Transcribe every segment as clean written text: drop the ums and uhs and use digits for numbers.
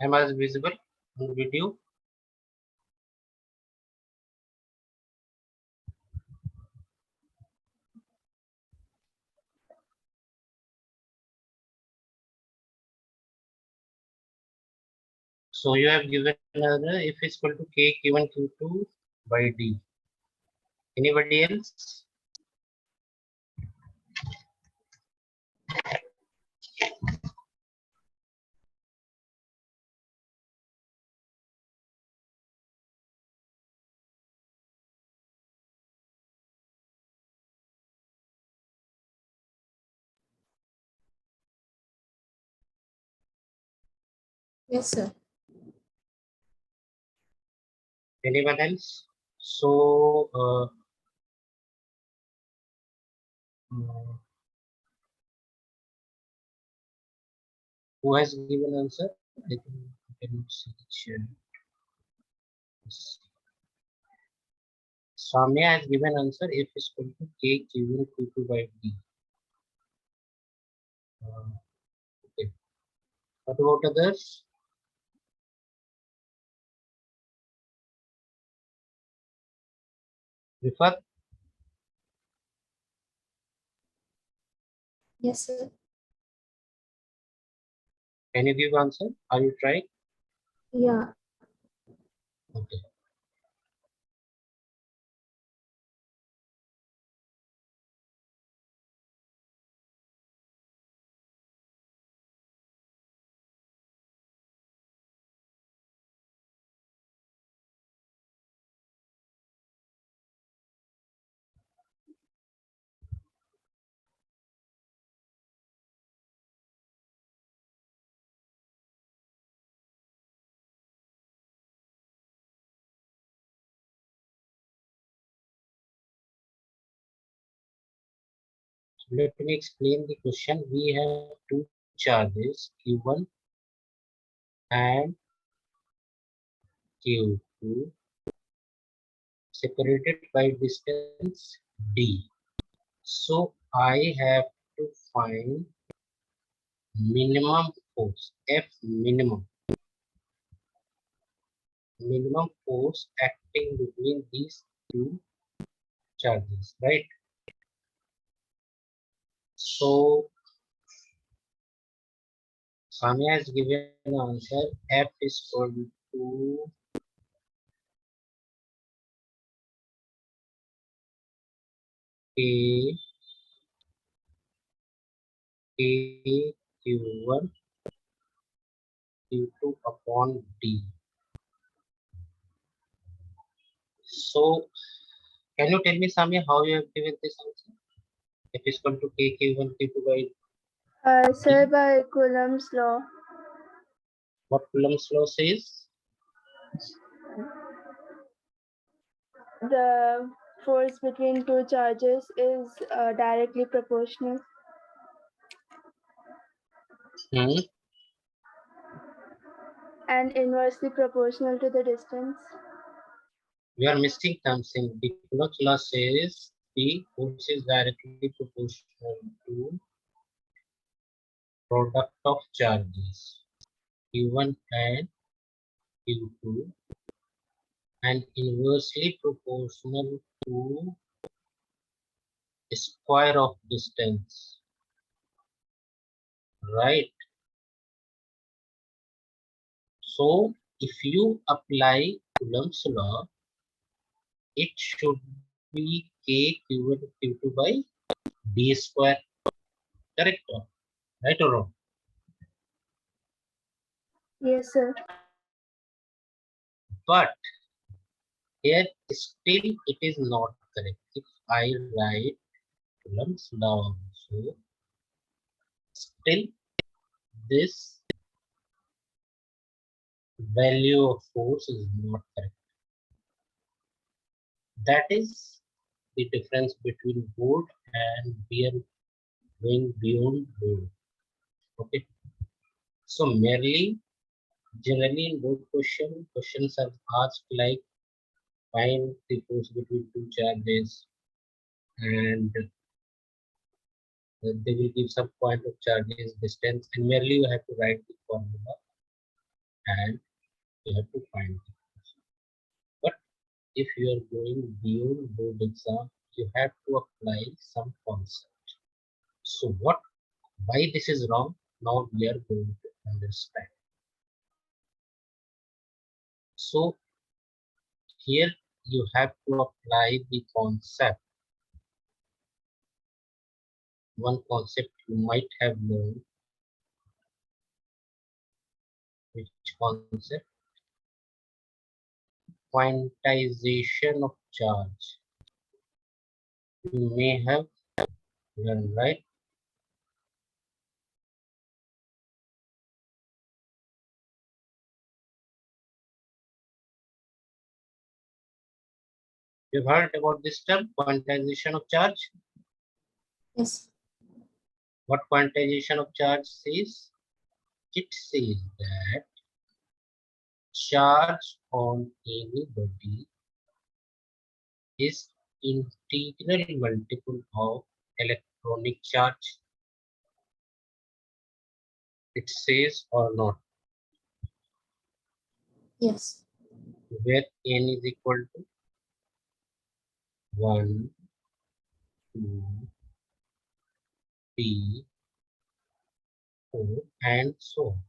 Am I visible on the video? So you have given another if is equal to k given q2 by d. Anybody else? Yes, sir. Anyone else? So who has given answer? I think you can see the chat. Samya has given answer if is equal to k given q2 by d. Okay. What about others? Rifat, Yes, sir. can you give answer? Are you trying? Yeah. Okay. So let me explain the question. We have two charges q1 and q2 separated by distance d. So I have to find minimum force F minimum force acting between these two charges, right? So Samya has given an answer F is equal to K q1 q2 upon d. So can you tell me Samya how you have given this answer? F is equal to k q1 q2 by Sir, d. by Coulomb's law. What Coulomb's law says? The force between two charges is directly proportional Hmm. and inversely proportional to the distance. We are missing something. The Coulomb's law says the force is directly proportional to product of charges q1 and q2 and inversely proportional to square of distance, right? So if you apply Coulomb's law, it should be k q1 q2 by d square, correct? Right or wrong? Yes, sir. But here still it is not correct. If I write Coulomb's law also, still this value of force is not correct. That is the difference between board and beer going beyond board. Okay. So merely generally in board questions are asked like find the force between two charges and they will give some point of charges distance and merely you have to write the formula. and you have to find it. But if you are going beyond board exam, you have to apply some concept. So why this is wrong? Now we are going to understand. So here you have to apply the concept. One concept you might have learned, which concept? Quantization of charge. You may have learned, right? You've heard about this term, quantization of charge. Yes. What quantization of charge says? It says that charge on any body is integral multiple of electronic charge. It says or not, Yes. where n is equal to 1, 2, 3, 4, and so on.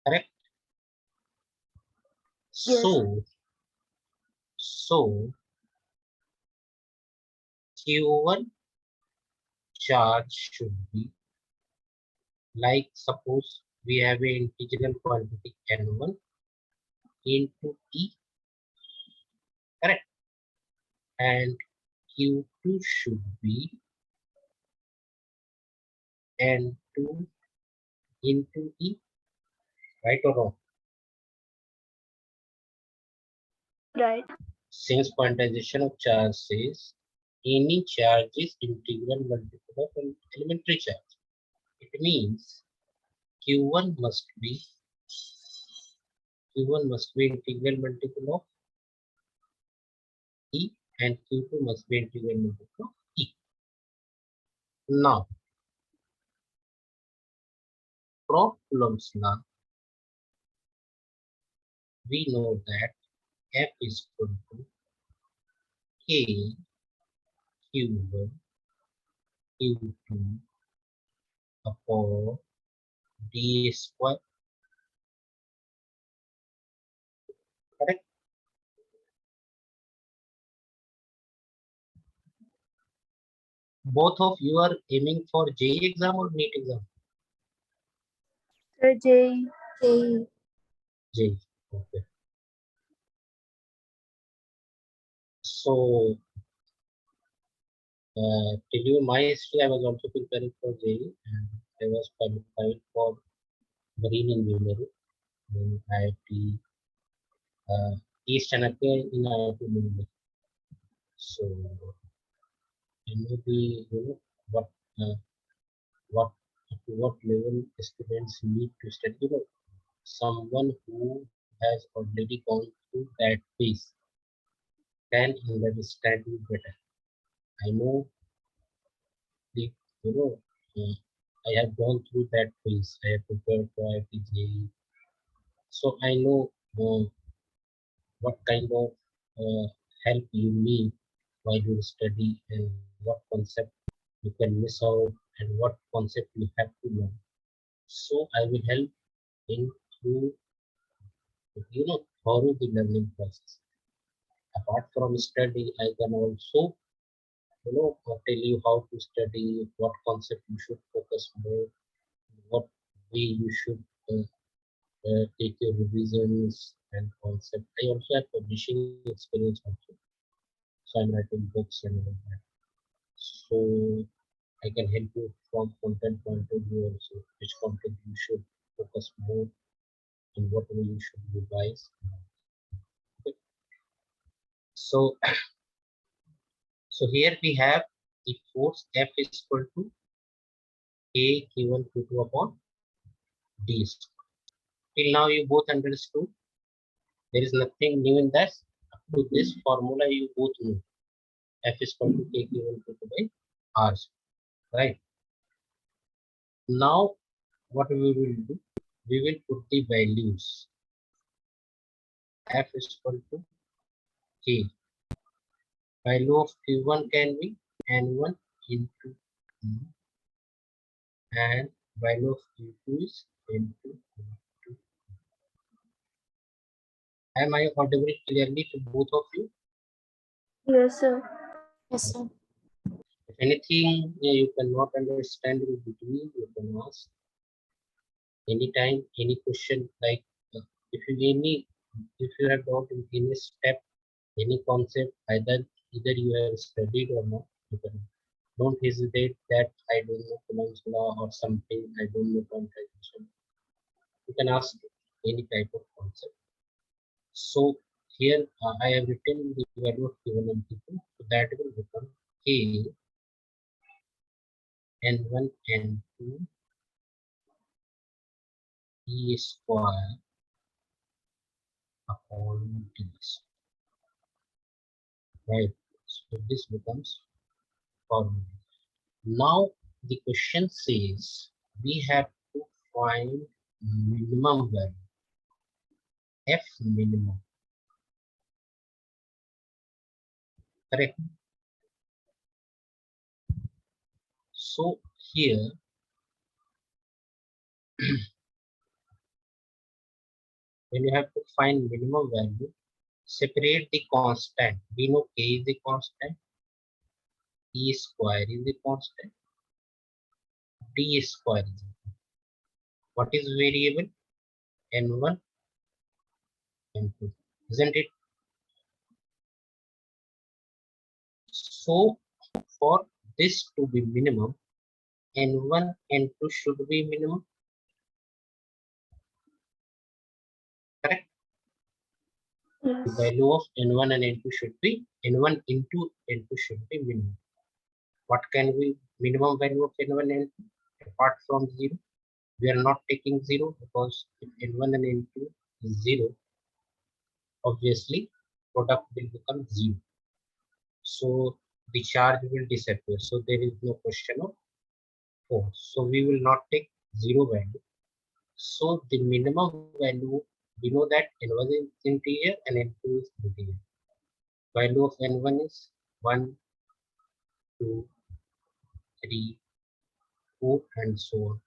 Correct? Yes. So Q1 charge should be like, suppose we have an integral quantity n1 into E, correct? And Q2 should be n2 into E, right or wrong? Right. Since quantization of charge says any charge is integral multiple of an elementary charge, it means Q1 must be integral multiple of E and Q2 must be integral multiple of E. Now, from Coulomb's law, we know that F is equal to K Q1 Q2 upon D square. Correct? Both of you are aiming for JEE exam or NEET exam? Sir, JEE. JEE. JEE. Okay. So, tell you my history, I was also preparing for JEE and I was qualified for marine engineering in IIT East Chanakya in IIT Mumbai. So, I know the, what uh, what to what level students need to study. Someone who has already gone through that phase can understand it better. I know the I have gone through that phase. I have prepared for IPJ, so I know what kind of help you need while you study and what concept you can miss out and what concept you have to learn. So I will help in through through the learning process. Apart from study, I can also tell you how to study, what concept you should focus more, what way you should take your revisions and concept. I also have publishing experience also, so I'm writing books and all that. So I can help you from content point of view also, which content you should focus more and what way you should revise. Okay. So so here we have the force F is equal to K Q1 Q2 upon D square. Till now you both understood. There is nothing new in that. Up to this formula you both know. F is equal to K Q1 Q2 by R square. Right. Now what we will do? we will put the values. F is equal to K. Value of Q1 can be N1 into E, and value of Q2 is N2 into. Am I audible clearly to both of you? Yes, sir. Yes, sir. If anything you cannot understand in between, you can ask anytime, any question. Like if you have got in any step, any concept, either you have studied or not, you can don't hesitate that I don't know Coulomb's law or something, I don't know quantization. You can ask any type of concept. So here I have written the value of Q1 and Q2, so that will become K N1 N2 E square upon T. Right. So this becomes formula. Now the question says we have to find minimum value, F minimum. Correct. So here when you have to find minimum value, separate the constant. We know K is the constant, E square is the constant, D square is the. What is variable? N1, N2, isn't it? So for this to be minimum, N1, N2 should be minimum. Correct. The Yes. value of N1 and N2 should be N1 into N2 should be minimum. What can be minimum value of N1 and N2 apart from 0? We are not taking 0 because if N1 and N2 is 0, obviously product will become 0. So the charge will disappear. So there is no question of force. So we will not take 0 value. So the minimum value, we know that N1 is integer and N2 is integer. Value of N1 is 1, 2, 3, 4 and so on.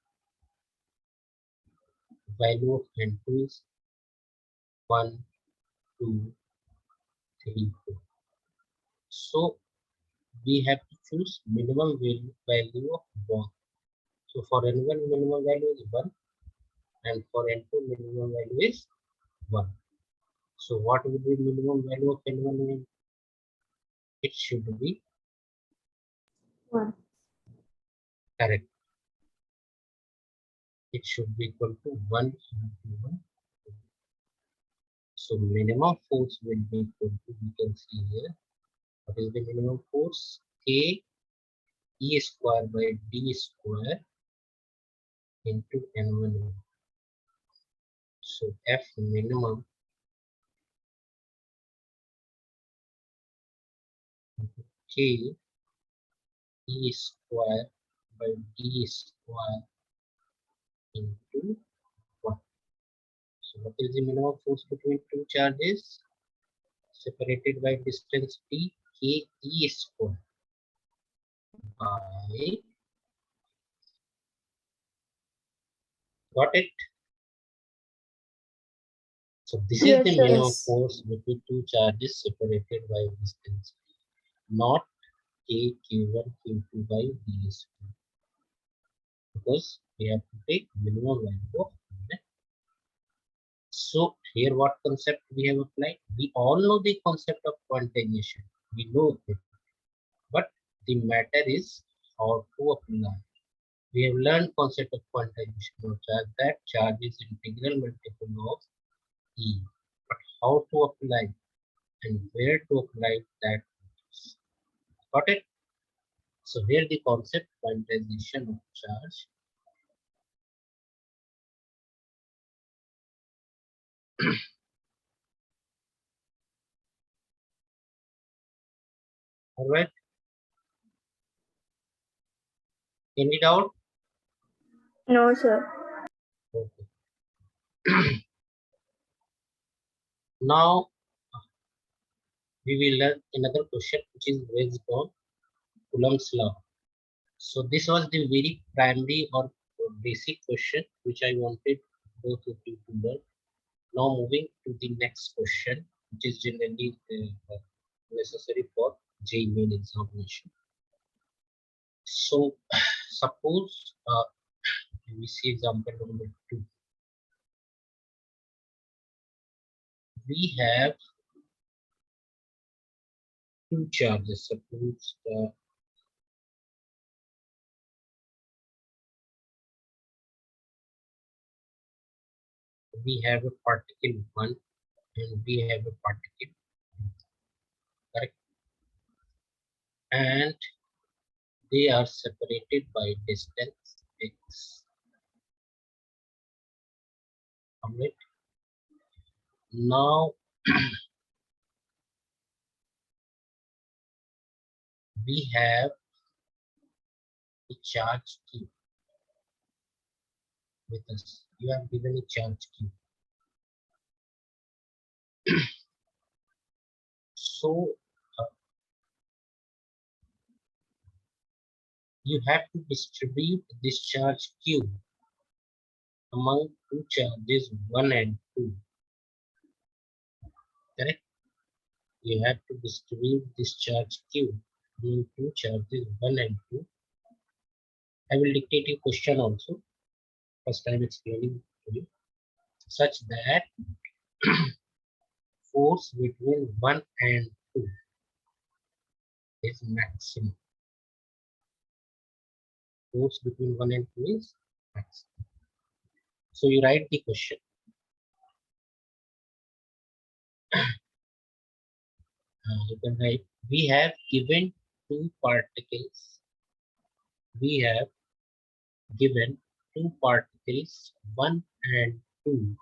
Value of N2 is 1, 2, 3, 4. So we have to choose minimum value of 1. So for N1 minimum value is 1 and for N2 minimum value is 1. So what will be minimum value of N1? It should be 1. correct. It should be equal to 1 into 1. So minimum force will be equal to, we can see here, what is the minimum force? K E square by D square into N1. So F minimum into K E square by D square into 1. So what is the minimum force between two charges separated by distance T? K E square by, got it? So this is the Yes, sir. minimum Yes. force between two charges separated by distance, not K Q1 Q2 by D square, because we have to take minimum value of N. So here what concept we have applied? We all know the concept of quantization. We know it, but the matter is how to apply. We have learned concept of quantization of charge, that charge is integral multiple of E. But how to apply and where to apply that? Got it? So here the concept quantization of charge. All right. Any doubt? No, sir. Okay. Now we will learn another question which is based on Coulomb's law. So this was the very primary or basic question which I wanted both of you to learn. Now moving to the next question, which is generally necessary for JEE main examination. So suppose we see example number 2. We have two charges. Suppose we have a particle 1 and we have a particle, correct? And they are separated by distance x. Alright. Now we have a charge q with us. You have given a charge q. So you have to distribute this charge q among two charges 1 and 2. Correct? You have to distribute this charge q among two charges 1 and 2. I will dictate a question also. First time explaining to you, such that force between 1 and 2 is maximum. Force between 1 and 2 is maximum. So you write the question. You can write, we have given two particles. We have given two particles 1 and 2.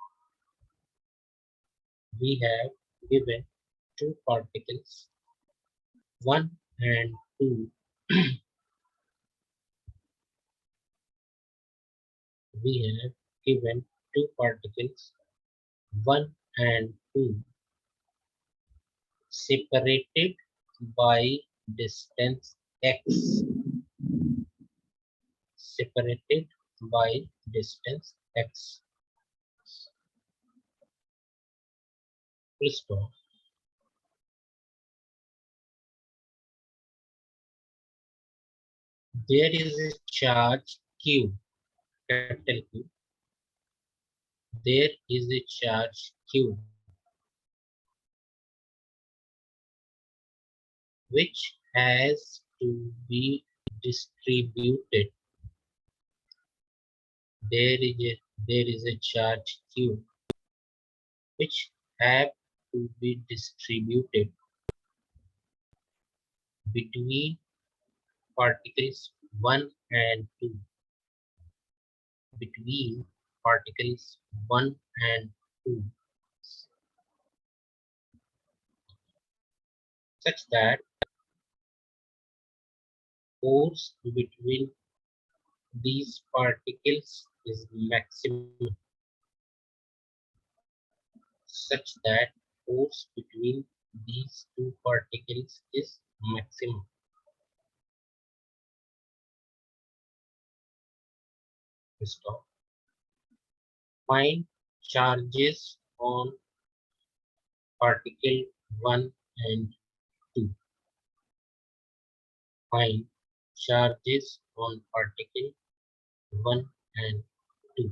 We have given two particles 1 and 2. We have given two particles 1 and 2 separated by distance x. Separated by distance x. Full stop. There is a charge q, capital Q. There is a charge q which has to be distributed. There is a charge q which have to be distributed between particles 1 and 2. Between particles 1 and 2, such that force between these particles is maximum. Such that force between these two particles is maximum. Stop. Find charges on particle 1 and 2. Find charges on particle 1 and 2.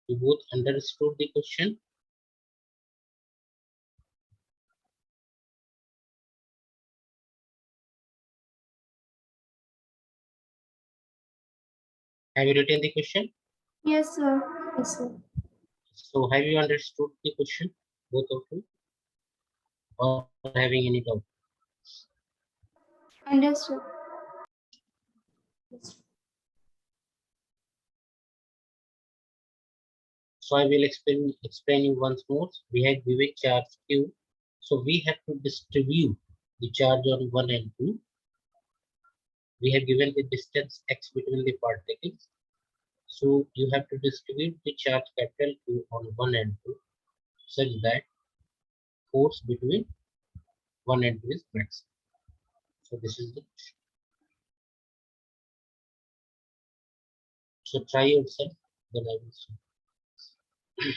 You both understood the question? Have you written the question? Yes, sir. Yes, sir. So have you understood the question, both of you? Or having any doubt? Understood. Yes. So I will explain you once more. We have given charge q, so we have to distribute the charge on 1 and 2. We have given the distance x between the particles. So you have to distribute the charge capital Q on 1 and 2 such that force between 1 and 2 is maximum. So this is the question. So try yourself, then I will see.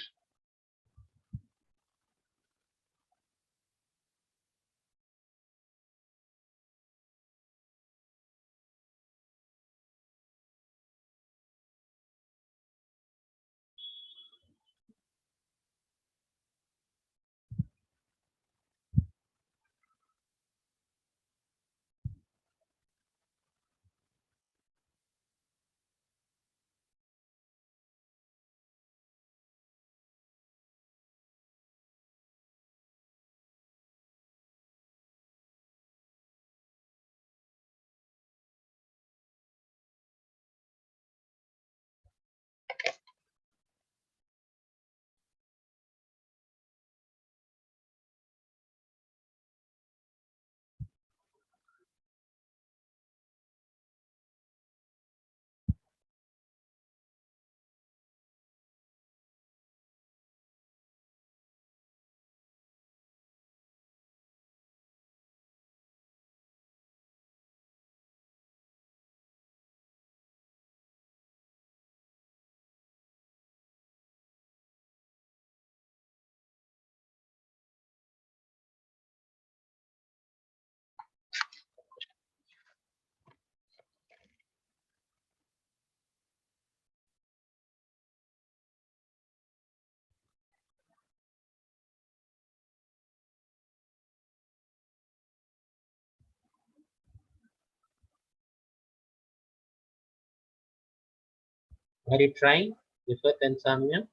Are you trying, Vifat and Samya?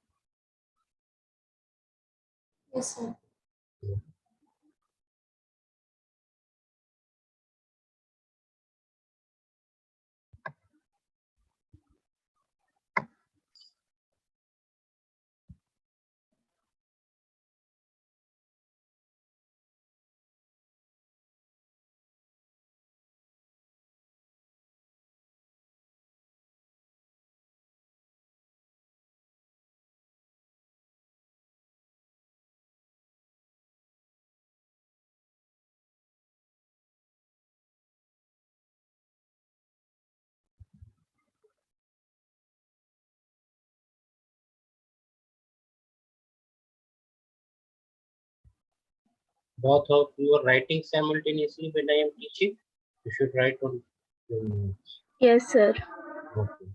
Yes, sir. Both of you are writing simultaneously when I am teaching. You should write on your notes. Yes, sir. Okay.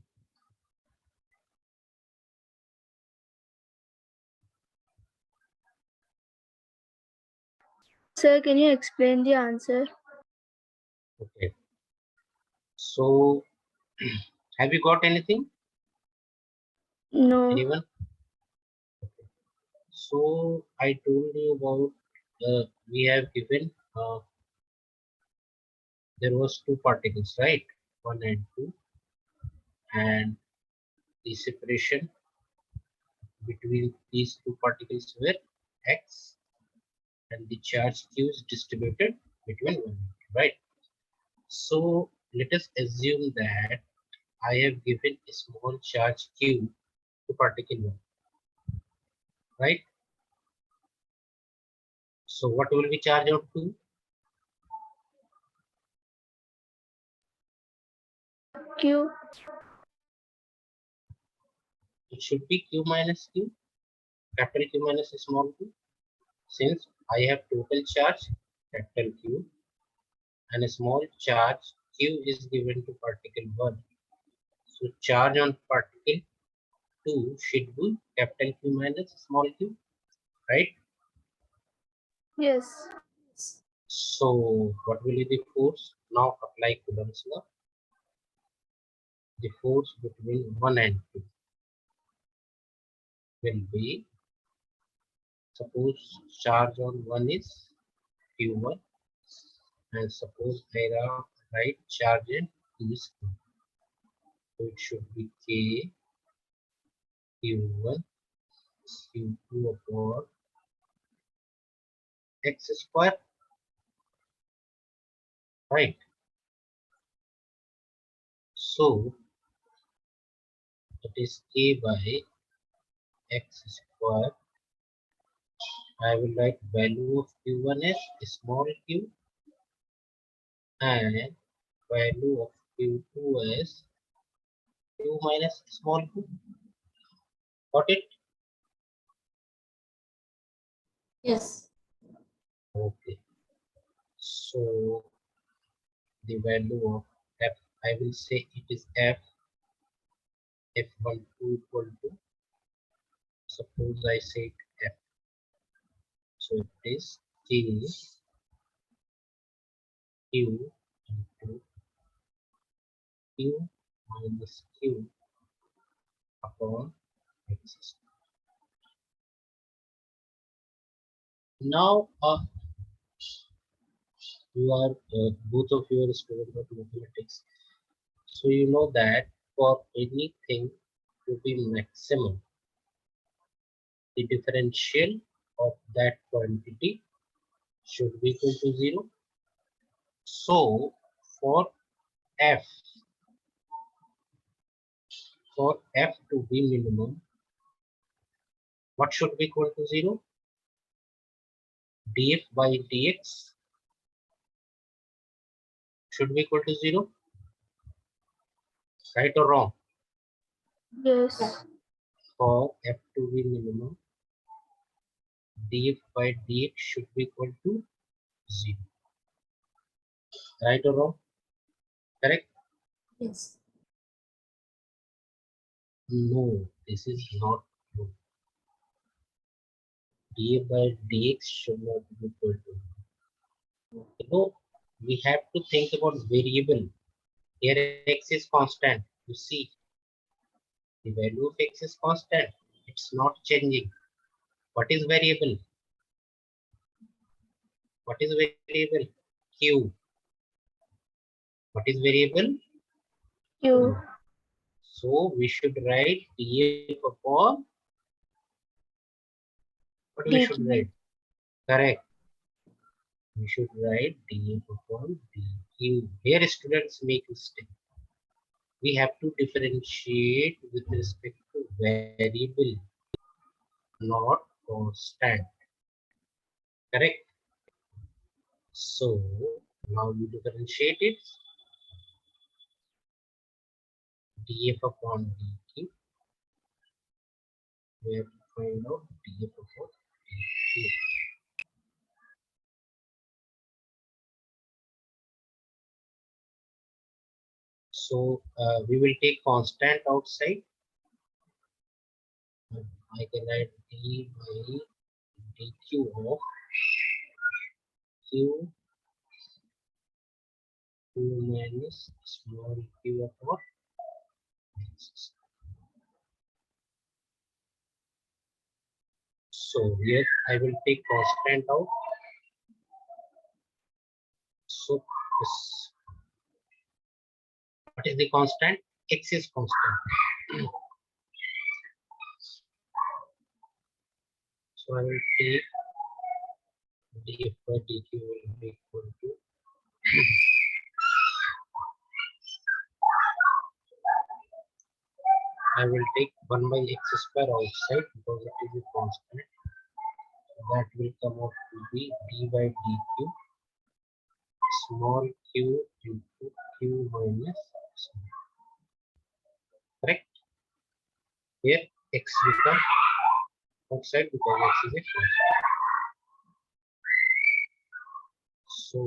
Sir, can you explain the answer? Okay. So have you got anything? No. Anyone? So I told you about we have given there was two particles, right? 1 and 2, and the separation between these two particles were x, and the charge q is distributed between 1 and 2, right? So let us assume that I have given a small charge q to particle 1, right? So what will be charge out to? Q. It should be q minus q, capital Q minus small q, since I have total charge capital Q and a small charge q is given to particle 1. So charge on particle 2 should be capital Q minus small q, right? Yes. Yes. So what will be the force? Now apply Coulomb's law. The force between 1 and 2 will be, suppose charge on 1 is Q1, and suppose I write charge in 2 is Q. So it should be K Q1 Q2 upon x square, right? So it is k by x square. I will write value of q1 as small q and value of q2 as q minus small q. Got it? Yes. Okay. So the value of f, I will say it is f12 equal to, suppose I say f, so it is k q into q minus q upon x. Now you are both of you are student of mathematics, so you know that for anything to be maximum, the differential of that quantity should be equal to 0. So for f, to be minimum, what should be equal to 0? df by dx should be equal to 0, right or wrong? Yes. For f to be minimum, df by dx should be equal to 0, right or wrong? Correct? Yes. No, this is not true. df by dx should not be equal to, you know, we have to think about variable. Here x is constant. You see, the value of x is constant. It's not changing. What is variable? What is variable? Q. What is variable? Q. So we should write df upon, what we should DQ. write? Correct. We should write df upon dq. Here students make mistake. We have to differentiate with respect to variable, not constant. Correct. So now you differentiate it. df upon dq. We have to find out df upon dq. So we will take constant outside. I can write d by dq of q, q minus small q upon x. So here I will take constant out. So this, what is the constant? X is constant. So I will take df by dq will be equal to, I will take 1 by x square outside because it is a constant. That will come out to be d by dq small q into q minus small. Correct? Here x will come outside because x is a constant. So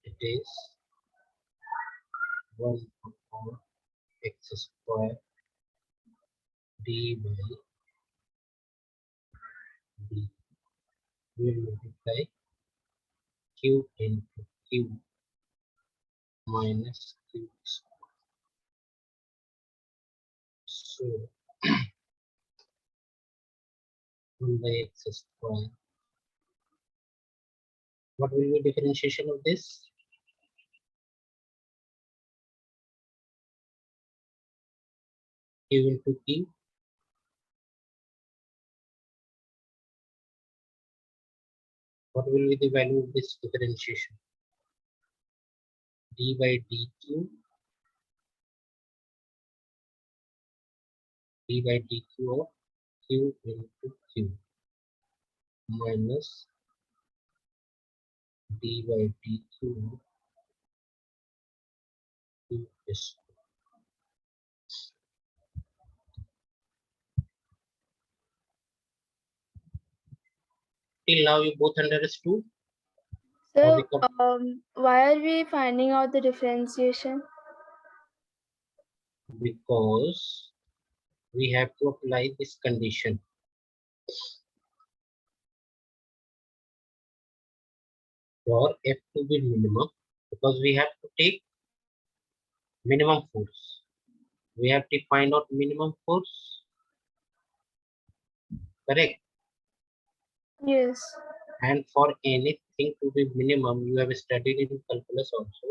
it is 1 upon x square d by d. We will multiply q into q minus q square. So 1 by x square. What will be differentiation of this? Q into q. What will be the value of this differentiation? d by dq d by dq of q into q minus d by dq of q is. Till now you both understood? Or we So, come why are we finding out the differentiation? because we have to apply this condition. For f to be minimum, because we have to take minimum force. We have to find out minimum force, correct? Yes. And for anything to be minimum, you have studied in calculus also.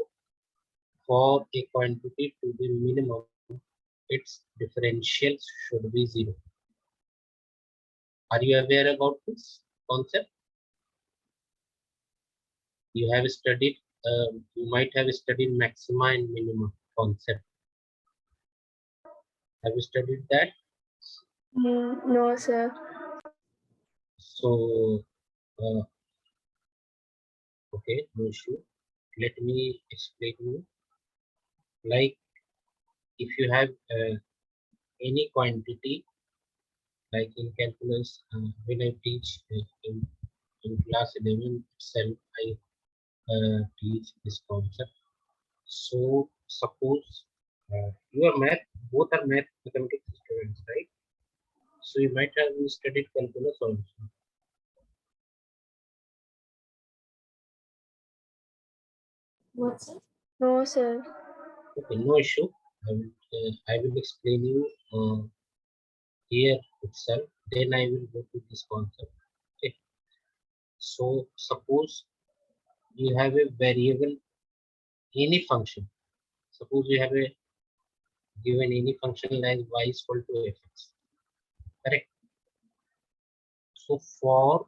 For a quantity to be minimum, its differentials should be 0. Are you aware about this concept? You have studied, you might have studied maxima and minima concept. Have you studied that? No, sir. So, uh, okay, no issue. Let me explain you. Like, if you have any quantity, like in calculus, when I teach in class 11 itself, I teach this concept. So, suppose you are math, both are math mathematics students, right? So, you might have studied calculus also. What's it? No, sir. Okay, no issue. I will explain you here itself. Then I will go to this concept. Okay. So suppose you have a variable, any function. Suppose you have a given any function like y is equal to fx. Correct. So for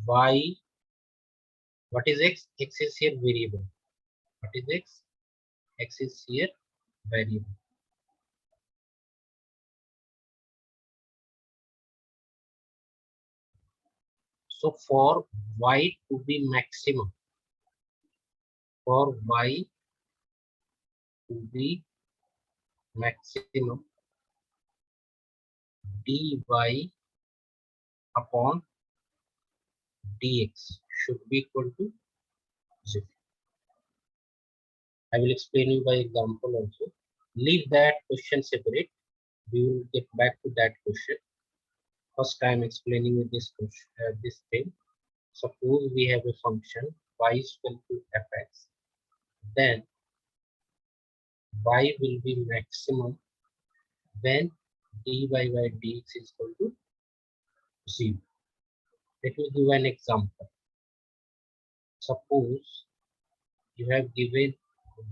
y, what is x? X is here variable. What is x? X is here variable. So for y to be maximum, for y to be maximum, dy upon dx should be equal to 0. I will explain you by example also. Leave that question separate. We will get back to that question. First I am explaining you this question, this thing. Suppose we have a function y is equal to fx, then y will be maximum when dy by dx is equal to 0. Let me give an example. Suppose you have given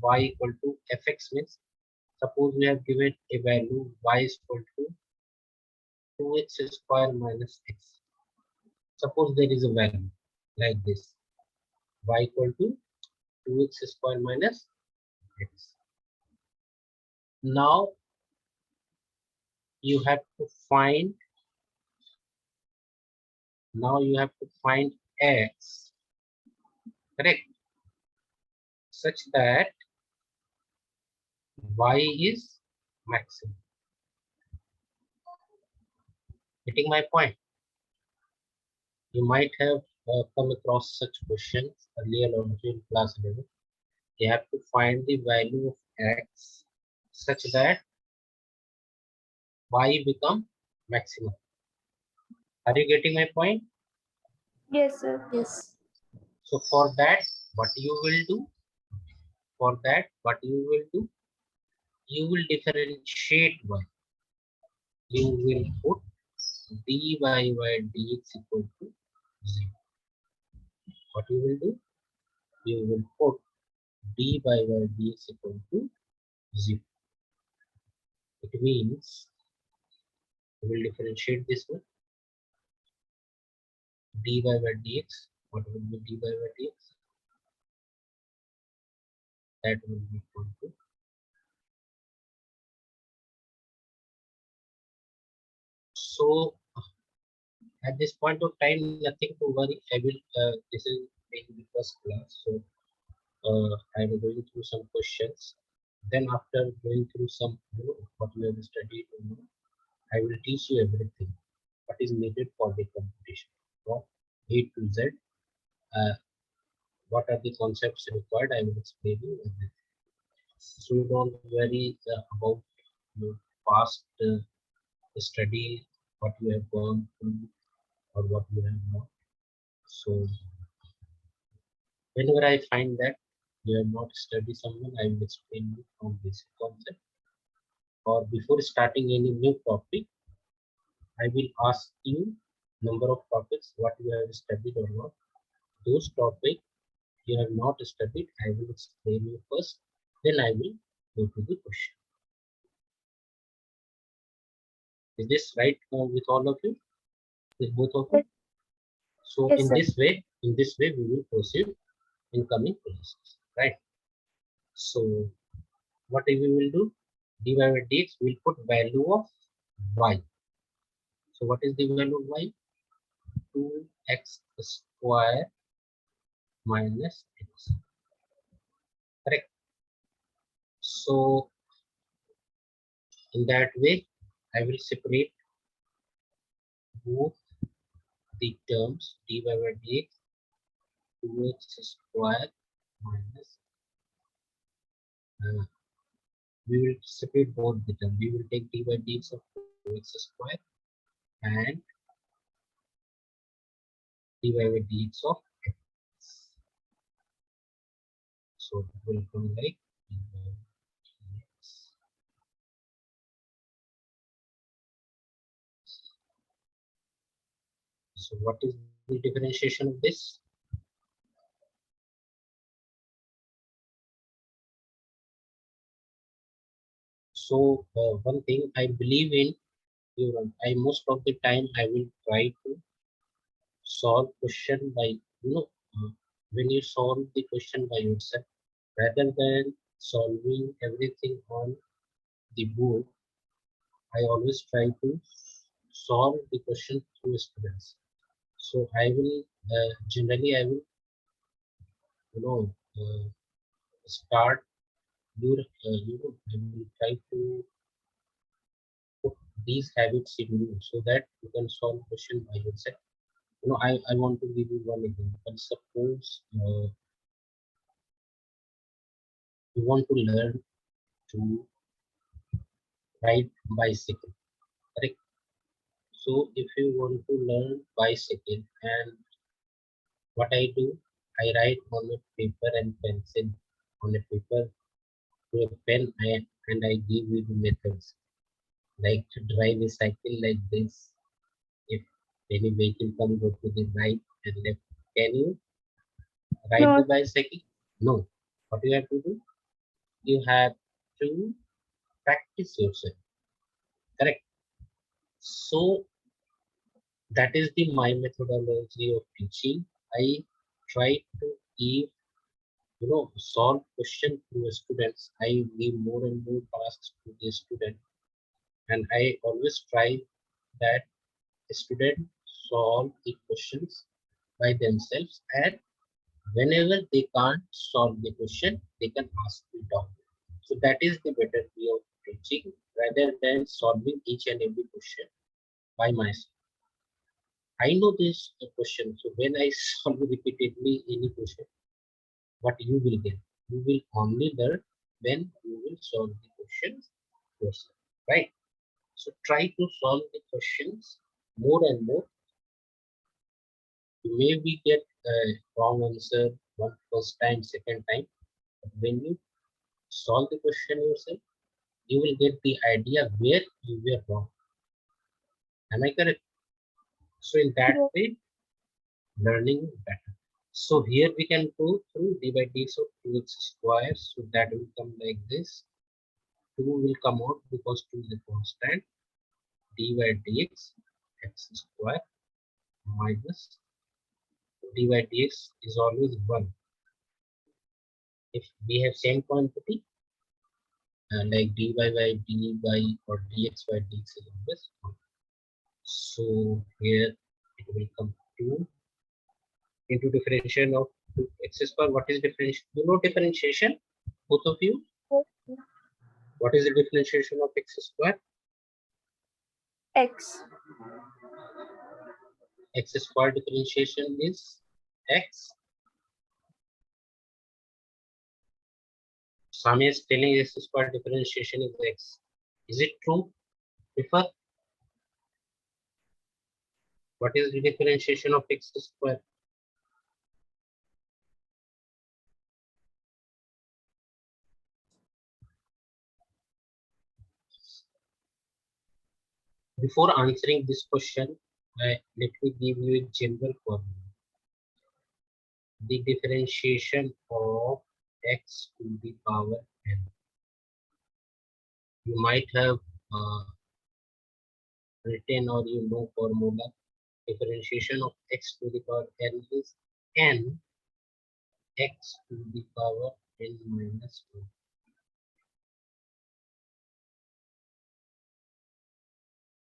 y equal to fx means, suppose we have given a value y is equal to 2x square minus x. Suppose there is a value like this, y equal to 2x square minus x. Now you have to find, x, correct, such that y is maximum. Getting my point? You might have come across such questions earlier on in class 11. You have to find the value of x such that y become maximum. Are you getting my point? Yes, sir. Yes. So for that, what you will do? For that, what you will do? You will differentiate y. You will put dy by dx equal to 0. What you will do? You will put dy by dx equal to 0. It means you will differentiate this one. Dy by dx. What will be dy by dx? That will be equal to So at this point of time, nothing to worry. I will. This is being the first class, so I am going through some questions. Then after going through some, what we have studied, I will teach you everything what is needed for the competition from A to Z. Uh, what are the concepts required? I will explain you everything. So don't worry about your past study, what you have gone through or what you have not. So whenever I find that you have not studied something, I will explain you from basic concept. Or before starting any new topic, I will ask you number of topics what you have studied or not. Those topics you have not studied, I will explain you first. Then I will go to the question. Is this right with all of you? With both of you? So Yes, sir. in this way, we will proceed in coming classes, right? So what we will do? dy by dx will put value of y. So what is the value of y? 2x square minus x. Correct. So in that way, I will separate both the terms dy by dx 2x square minus we will separate both the terms. We will take dy by dx of 2x square and dy by dx of x. So it will come like dy by dx. So what is the differentiation of this? So one thing I believe in, I most of the time I will try to solve question by when you solve the question by yourself rather than solving everything on the board. I always try to solve the question through students. So I will generally I will you know start your I will try to put these habits in you so that you can solve question by yourself. I want to give you one example. Suppose you want to learn to ride bicycle, correct? So if you want to learn bicycle, and what I do, I write on a paper and pencil, on a paper to a pen, and I give you the methods, like to drive a cycle like this. If any vehicle come go to the right and left, can you ride the No, bicycle? No. What you have to do? You have to practice yourself, correct? So that is the my methodology of teaching. I try to give solve question to the students. I give more and more tasks to the student, and I always try that the student solve the questions by themselves, and whenever they can't solve the question, they can ask me down. So that is the better way of teaching rather than solving each and every question by myself. I know this question, so when I solve repeatedly any question, what you will get? You will only learn when you will solve the questions yourself, right? So try to solve the questions more and more. You maybe get a wrong answer one first time, second time, but when you solve the question yourself, you will get the idea where you were wrong. Am I correct? So in that no. way, learning is better. So here we can go through d by dx of 2x square. So that will come like this. 2 will come out because 2 is a constant. D by dx x square minus d by dx is always 1. If we have same quantity like dy by dy or dx by dx is always 1. So here it will come 2 into differentiation of 2x square. What is differentiation? You know differentiation, both of you? What is the differentiation of x square? X. X square differentiation is x. Sami is telling x square differentiation is x. Is it true? Before, what is the differentiation of x square? Before answering this question, let me give you a general formula. The differentiation of x to the power n. You might have written or you know formula. Differentiation of x to the power n is n x to the power n minus 1.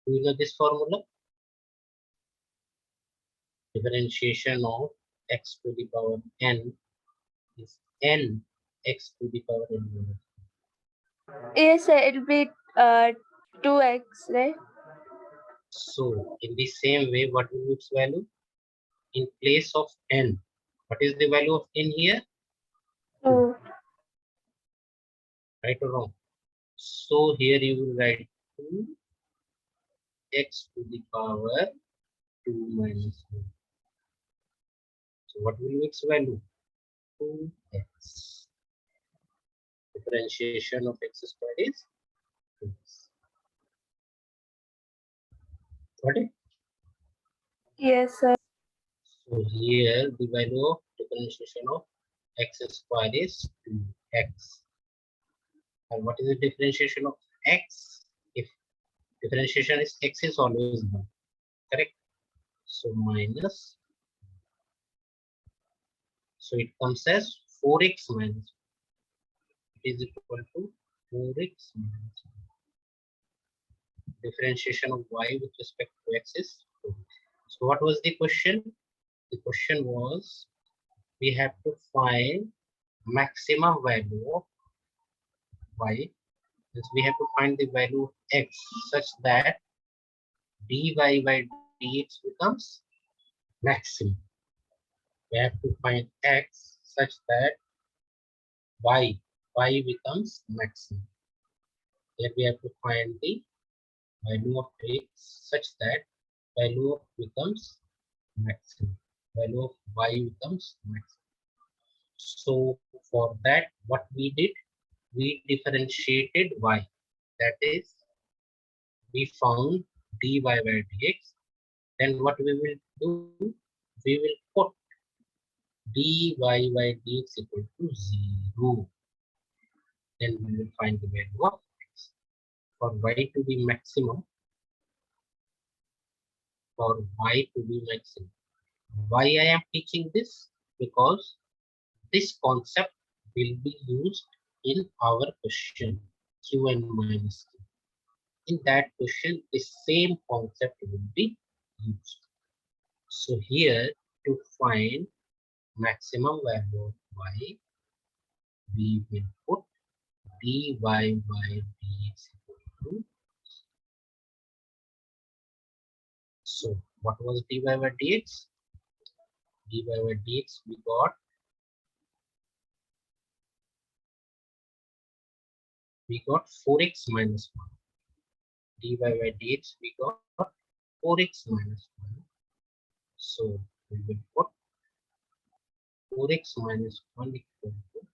Do you know this formula? Differentiation of x to the power n is n x to the power n minus 1. Yes, sir. It'll be 2x, right? So in the same way, what will be its value? In place of n, what is the value of n here? 2. Right or wrong? So here you will write 2x to the power 2 minus 1. So what will be its value? 2x. Differentiation of x squared is 2x. Got it? Yes, sir. So here the value of differentiation of x squared is 2x. And what is the differentiation of x? If differentiation is x is always 1. Correct? So minus. So it comes as 4x minus 1. It is equal to 4x minus 1. Differentiation of y with respect to x is 2. So what was the question? The question was we have to find maximum value of y. Means we have to find the value of x such that dy by dx becomes maximum. We have to find x such that y becomes maximum. Here we have to find the value of x such that value of becomes maximum. Value of y becomes maximum. So for that, what we did, we differentiated y. That is, we found dy by dx. Then what we will do, we will put dy by dx equal to 0. Then we will find the value of x. For y to be maximum, why I am teaching this? Because this concept will be used in our question Q and minus Q. In that question, the same concept will be used. So here to find maximum value of y, we will put dy by dx equal to. So what was dy by dx? Dy by dx we got 4x minus 1. Dy by dx we got 4x minus 1. So we will put 4x minus 1 equal to 0.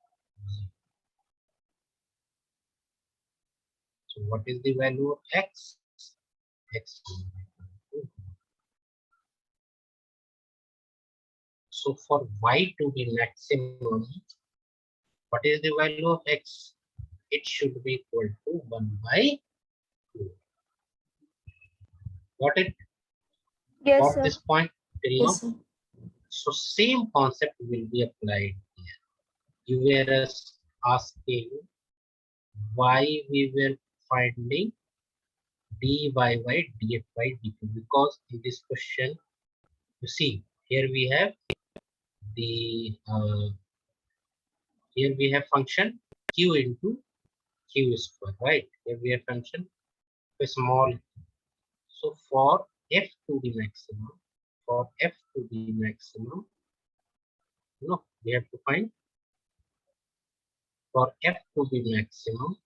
So what is the value of x? X will be equal to 0. So for y to be maximum, what is the value of x? It should be equal to 1 by 2. Got it? Yes, Got sir. this point till now? Yes, sir. So same concept will be applied here. You were asking why we were finding dy by df by dq, because in this question you see here we have the here we have function q into q square, right? Here we have function a small. So for f to be maximum, for f to be maximum, no, we have to find for f to be maximum,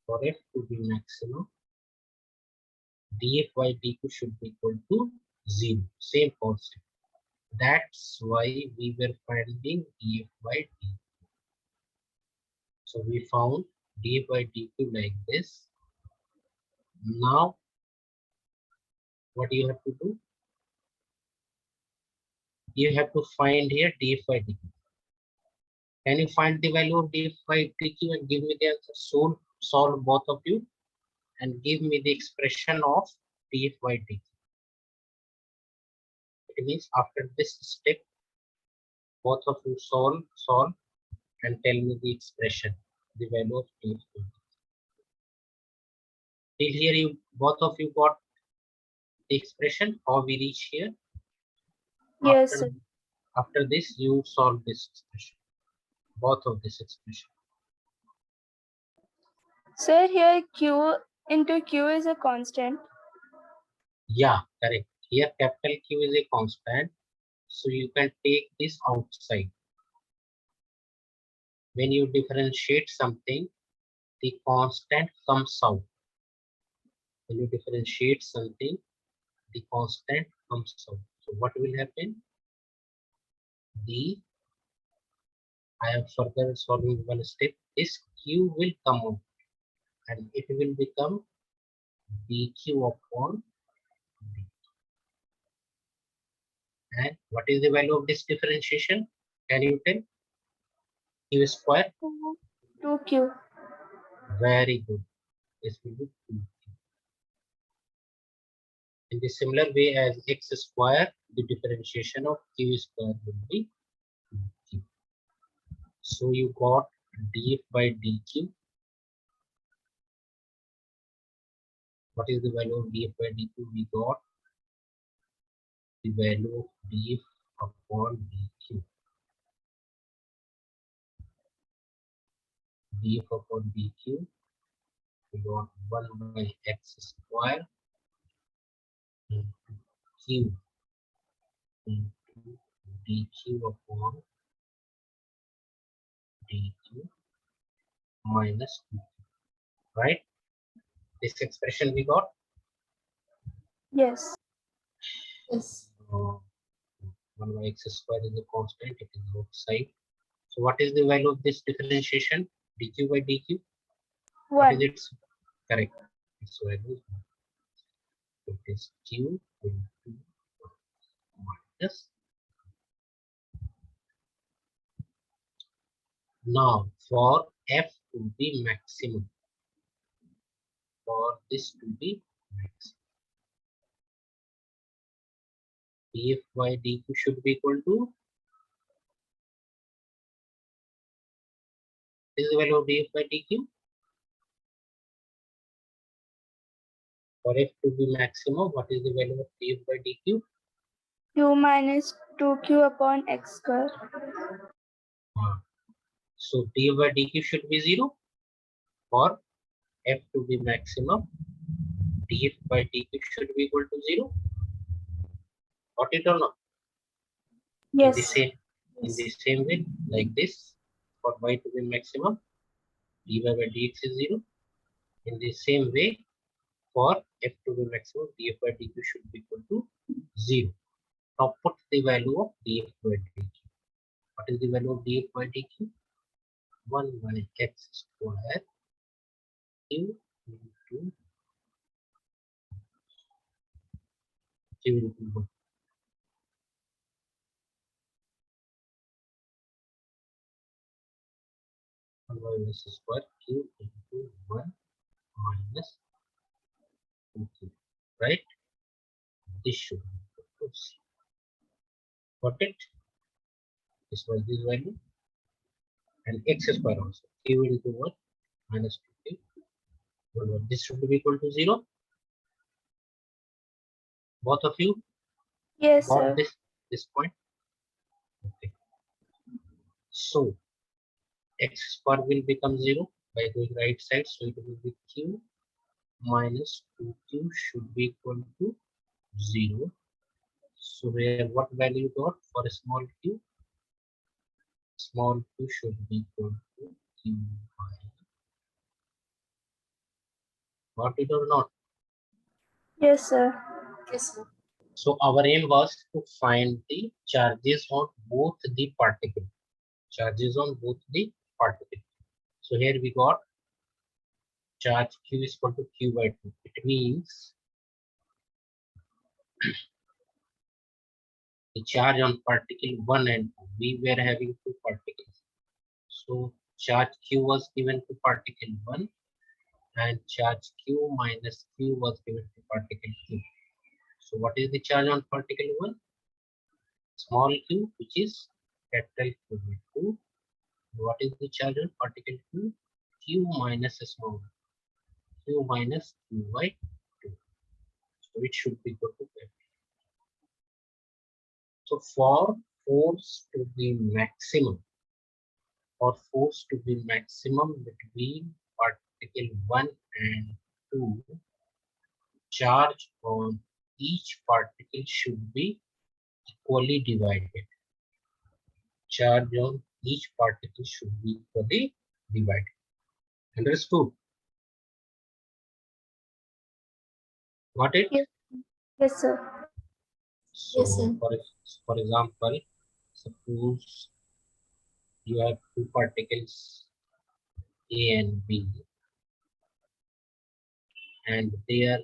for f to be maximum, df by dq should be equal to 0. Same concept. That's why we were finding df by dq. So we found df by dq like this. Now what you have to do? You have to find here df by dq. Can you find the value of df by dq and give me the answer? Solve both of you and give me the expression of df by dq. It means after this step, both of you solve and tell me the expression, the value of df by dq. Till here, you both of you got the expression how we reach here. Yes, After sir. after this, you solve this expression, both of this expression. Sir, here Q into Q is a constant. Yeah, correct. Here capital Q is a constant, so you can take this outside. When you differentiate something, the constant comes out. When you differentiate something, the constant comes out. So what will happen? I am further solving one step. This Q will come out and it will become dq upon d. And what is the value of this differentiation? Can you tell? Q square. 2Q. Very good. This will be 2q. In the similar way as x square, the differentiation of q square will be 2q. So you got df by dq. What is the value of df by dq? We got the value of df upon dq. Df upon dq, we got 1 by x square into q into dq upon dq minus 2, right? This expression we got. Yes. Yes. 1 by x square is a constant, it is outside. So what is the value of this differentiation? dq by dq. What is 1. its correct? Its value is 1. It is q into minus. Now for f to be maximum, for this to be maximum, df by dq should be equal to, this is the value of df by dq. For f to be maximum, what is the value of df by dq? Q minus 2Q upon x square. So df by dq should be 0. For f to be maximum, df by dq should be equal to 0. Got it or not? Yes. In the same way, like this, for y to be maximum, dy by dx is 0. In the same way, for f to be maximum, df by dq should be equal to 0. Now put the value of df by dq. What is the value of df by dq? 1 by x square q into q into 1. By x square q into 1 minus 2q, right? This should be equal to 0. Got it? This was this value. And x square also, q into 1 minus 2q This should be equal to 0. Both of you Yes, got sir. this point. Okay. So x square will become 0 by going right side. So it will be q minus 2q should be equal to 0. So where what value got for a small q? Small q should be equal to q by. Got it or not? Yes, sir. Yes, sir. So our aim was to find the charges on both the particle. Charges on both the particle. So here we got charge q is equal to q by 2. It means the charge on particle 1 and 2. We were having two particles. So charge q was given to particle 1 and charge q minus q was given to particle 2. So what is the charge on particle 1? Small q, which is capital Q by 2. What is the charge on particle 2? Q minus a small q minus q by 2. So it should be equal to that. So for force to be maximum, between particle 1 and 2, charge on each particle should be equally divided. Charge on each particle should be equally divided. Understood? Got it? Yes, yes, sir. So Yes, sir. for example, suppose you have two particles A and B and they are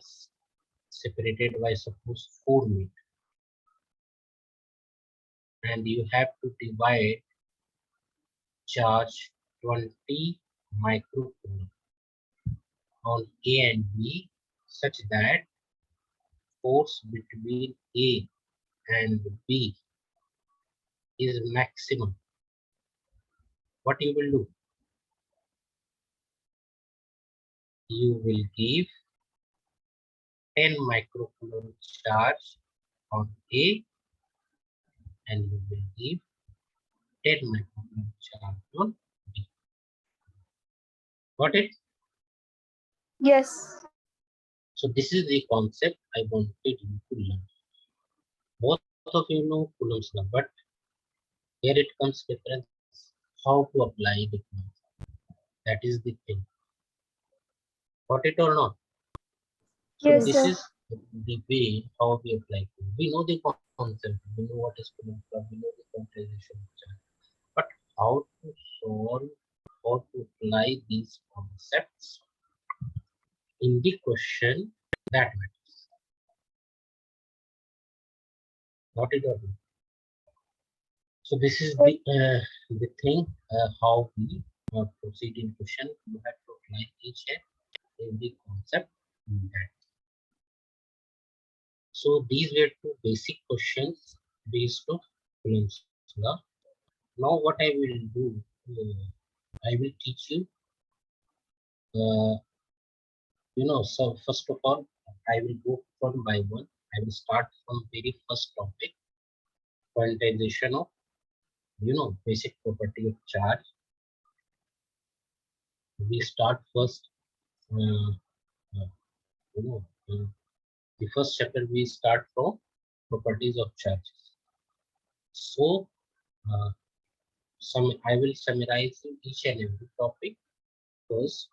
separated by suppose 4 meters, and you have to divide charge 20 microcoulomb on A and B such that force between A and B is maximum. What you will do? You will give 10 microcoulomb charge on A and you will give 10 microcoulomb charge on B. Got it? Yes. So this is the concept I wanted you to learn. Both of you know Coulomb's law, but here it comes difference how to apply the concept. That is the thing. Got it or not? So Yes, this sir. is the way how we apply it. We know the concept, we know what is Coulomb's law, we know the quantization of charge. But how to solve, how to apply these concepts in the question, that matters. Got it or not? So this is the thing how we proceed in question. You have to apply each and every concept in that. So these were two basic questions based on Coulomb's law. Now what I will do, I will teach you. So first of all, I will go one by one. I will start from very first topic, quantization of basic property of charge. We start first. Uh, uh, you know, the first chapter we start from properties of charges. So uh, I will summarize each and every topic first.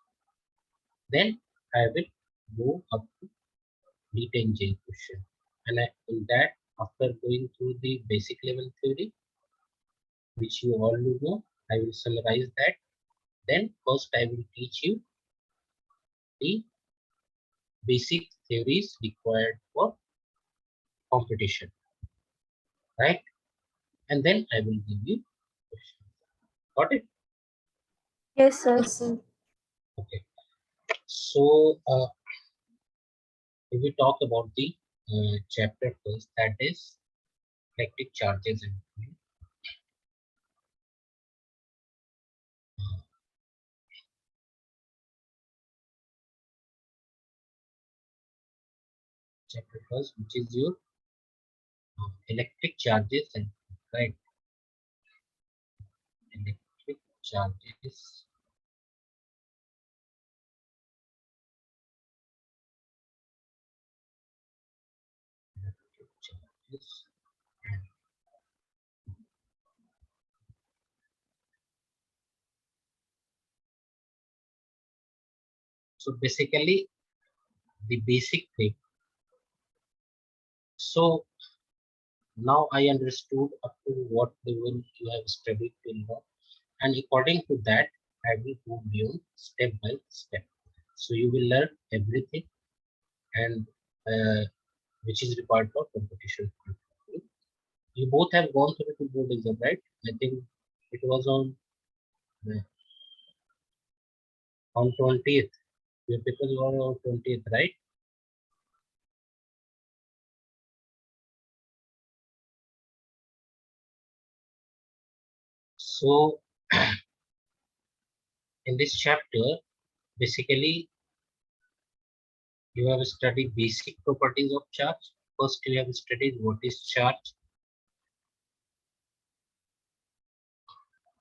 Then I will go up to NEET and JEE question. And in that, after going through the basic level theory, which you all know, I will summarize that. Then first I will teach you the basic theories required for competition, right? And then I will give you questions. Got it? Yes, sir. Yes, sir. Okay. So if we talk about the chapter first, that is electric charges and field. chapter first, which is your electric charges and right, electric charges charges. So basically the basic thing. So now I understood up to what level you have studied till now, and according to that, I will go beyond step by step. So you will learn everything, and which is required for competition. You both have gone through the board exam, right? I think it was uh, on 20th. Your papers were on 20th, right? So in this chapter, basically you have studied basic properties of charge. First, you have studied what is charge.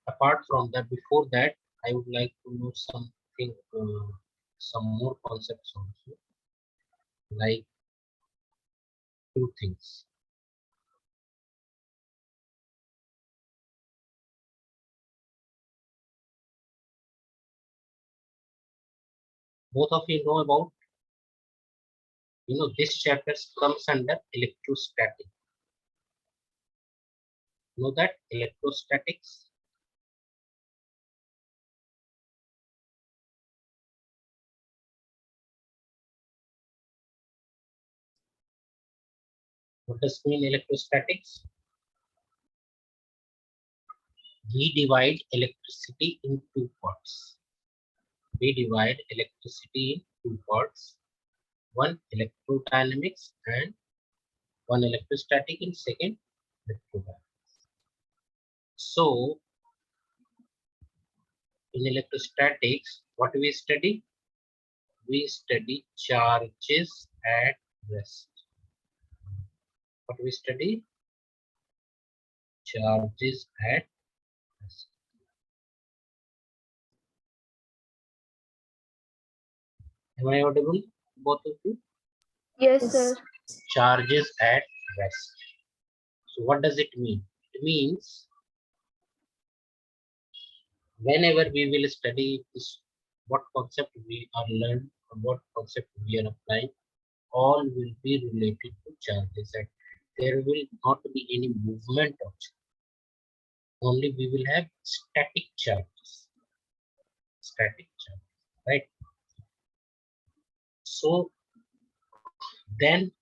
Apart from that, before that, I would like to know something, some more concepts also, like two things. Both of you know about, this chapter comes under electrostatic. Know that electrostatics? What does mean electrostatics? We divide electricity in two parts. We divide electricity in two parts. One electrodynamics and one electrostatic and second electrodynamics. So in electrostatics, what we study? We study charges at rest. What we study? Charges at rest. Am I audible, both of you? Yes, sir. Charges at rest. So what does it mean? It means whenever we will study this, what concept we are learned, or what concept we are applying, all will be related to charges. And there will not be any movement of charge. Only we will have static charges. Static charge, right? So then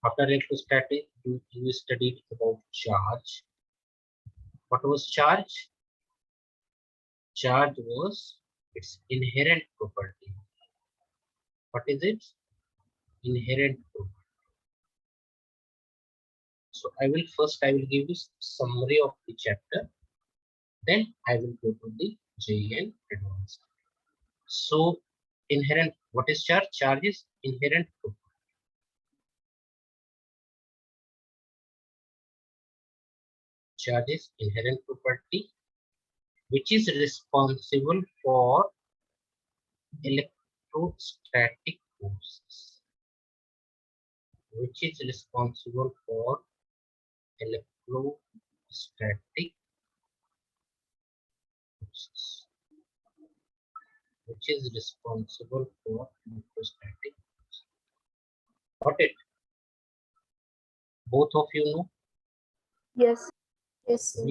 after electrostatic, you studied about charge. What was charge? Charge was its inherent property. What is it? Inherent property. So I will give you summary of the chapter. Then I will go to the JEE and advanced. So inherent, what is charge? Charge is inherent property. Charge is inherent property which is responsible for electrostatic forces. Which is responsible for electrostatic forces. Which is responsible for electrostatic forces. Got it? Both of you know? Yes. Yes, sir.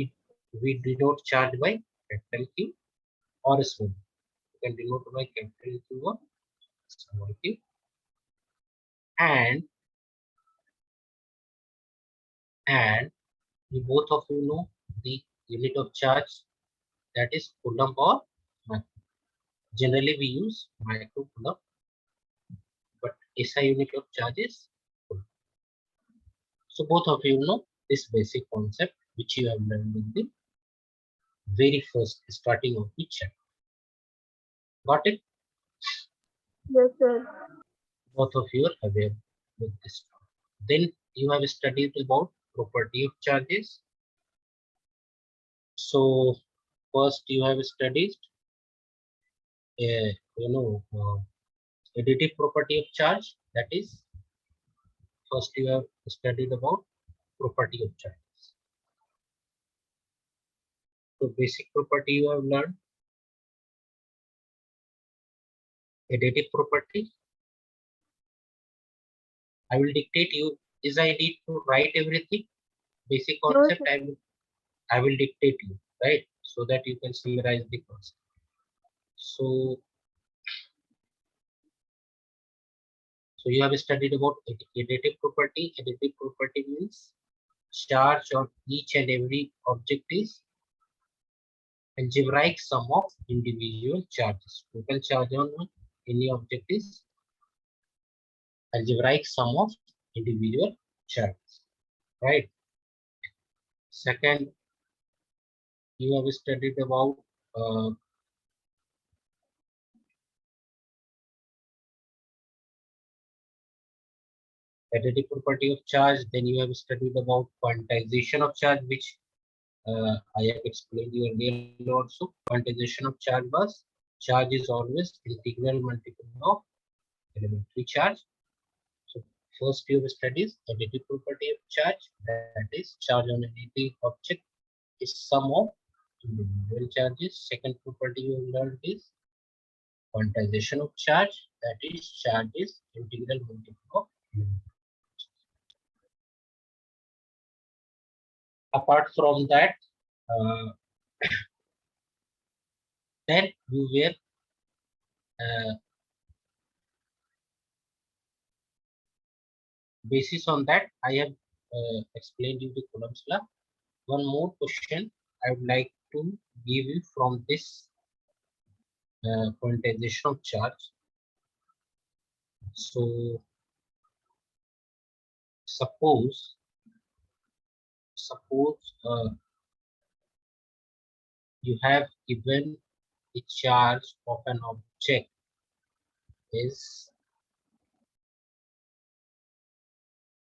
We denote charge by capital Q or small. You can denote by capital Q or small q. And you both of you know the unit of charge, that is coulomb or micro. Generally we use micro coulomb, but SI unit of charge is coulomb. So both of you know this basic concept which you have learned in the very first starting of the chapter. Got it? Yes, sir. Both of you are aware. with this term. Then you have studied about property of charges. So first you have studied additive property of charge. That is, first you have studied about property of charges. So basic property you have learned. Additive property. I will dictate you. Is I need to write everything? Basic No, concept sir. I will dictate you, right? So that you can summarize the concept. So you have studied about additive property. Additive property means charge on each and every object is algebraic sum of individual charges. Total charge on any object is algebraic sum of individual charges, right? Second, you have studied about additive property of charge. Then you have studied about quantization of charge, which I have explained you earlier also. Quantization of charge was charge is always integral multiple of elementary charge. So first you have studied additive property of charge, that is charge on any object is sum of individual charges. Second property you have learned is quantization of charge, that is charge is integral multiple of elementary. Apart from that, uh, then you were basis on that I have explained you the Coulomb's law. One more question I would like to give you from this quantization of charge. So suppose you have given the charge of an object is,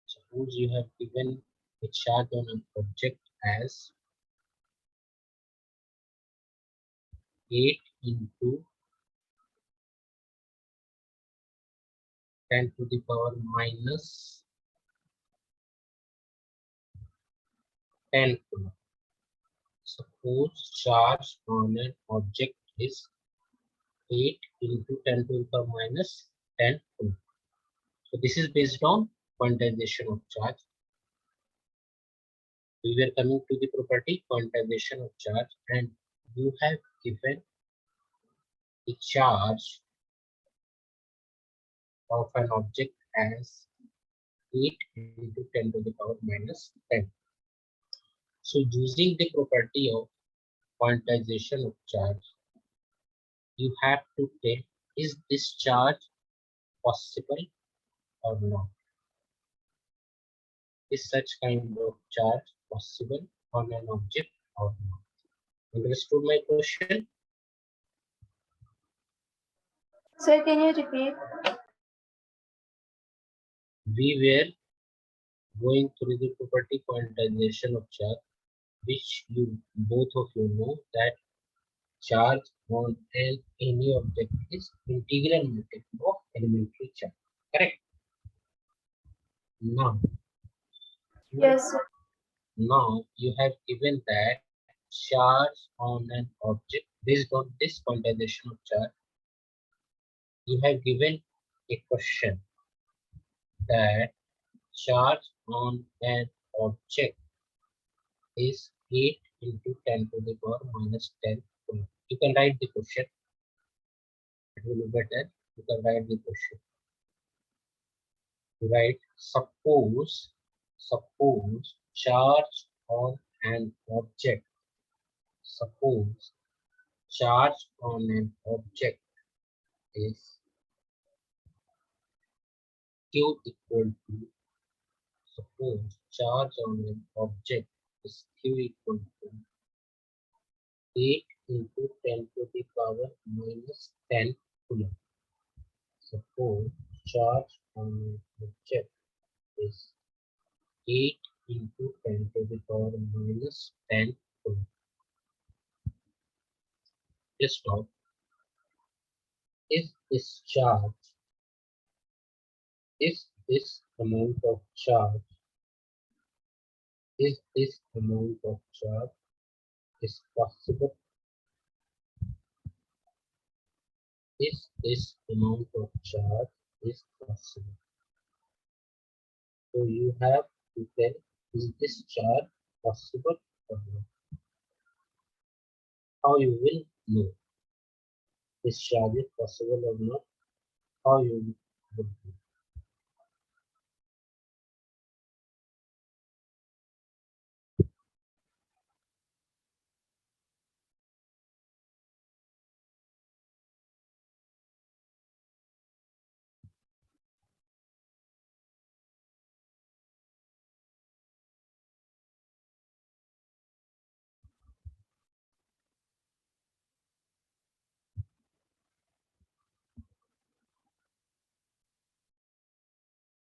suppose you have given a charge on an object as 8 into 10 to the power minus 10 coulomb. Suppose charge on an object is 8 into 10 to the power minus 10 coulomb. So this is based on quantization of charge. We were coming to the property quantization of charge, and you have given the charge of an object as 8 into 10 to the power minus 10. So using the property of quantization of charge, you have to tell, is this charge possible or not? Is such kind of charge possible on an object or not? Understood my question? Sir, can you repeat? We were going through the property quantization of charge, which you both of you know that charge on any object is integral multiple of elementary charge. Correct? Now, Yes, sir. now you have given that charge on an object based on this quantization of charge. You have given a question that charge on an object is 8 into 10 to the power minus 10 coulomb. You can write the question. It will be better. You can write the question. Right? Suppose charge on an object. Suppose charge on an object is Q equal to, suppose charge on an object is Q equal to 8 into 10 to the power minus 10 coulomb. Suppose charge on an object is 8 into 10 to the power minus 10 to this now. Is this charge, is this amount of charge, is this amount of charge is possible? Is this amount of charge is possible? So you have to tell, is this charge possible or not? How you will know this charge is possible or not? How you will know?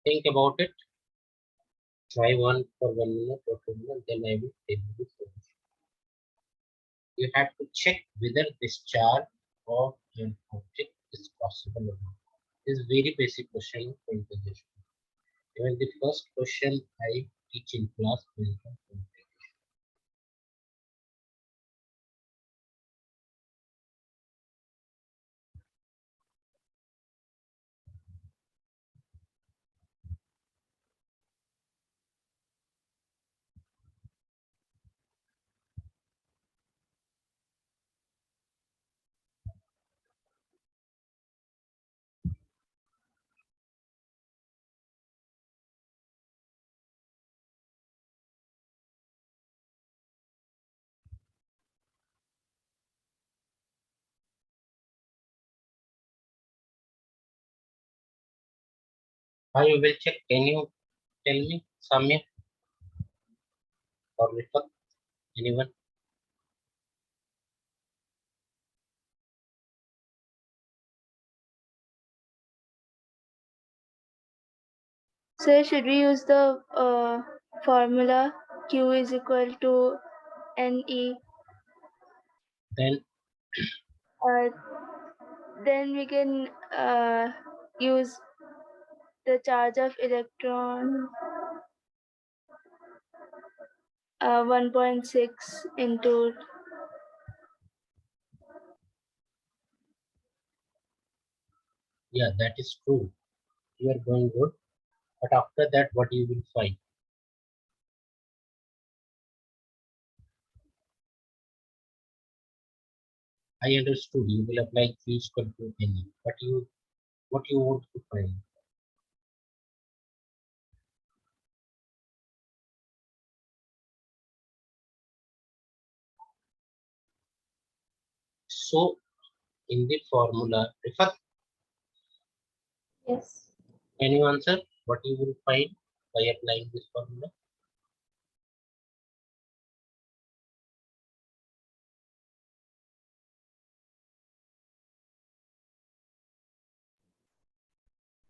Think about it. Try one for 1 minute or 2 minutes, then I will tell you the solution. You have to check whether this charge of an object is possible or not. This is very basic question of quantization. Even the first question I teach in class is on quantization. How you will check? Can you tell me, Samir or Rifat? Anyone? So should we use the formula Q is equal to NE? Then Uh, then we can use the charge of electron 1.6 into yeah, that is true. You are going good. But after that, what you will find? I understood you will apply Q is equal to NE. But you, what you want to find? So in the formula, Rifat, Yes. can you answer what you will find by applying this formula?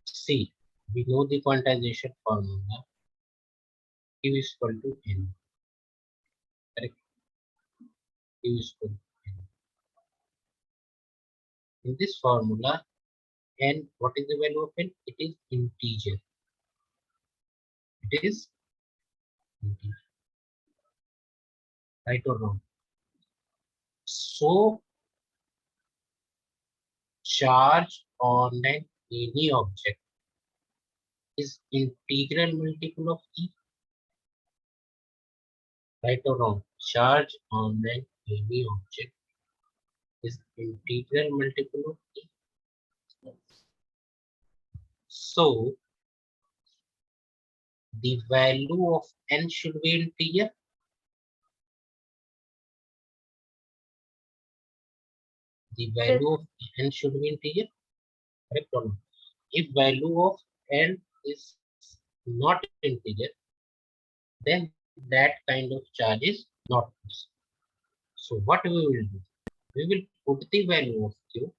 See, we know the quantization formula. Q is equal to N. Correct? Q is equal to N. In this formula, N, what is the value of N? It is integer. It is integer. Right or wrong? So, charge on any object is integral multiple of E. Right or wrong? Charge on any object is integral multiple of E. So, the value of N should be integer. The value of N should be integer. Correct or not? If value of N is not integer, then that kind of charge is not possible. So what we will do? We will put the value of Q.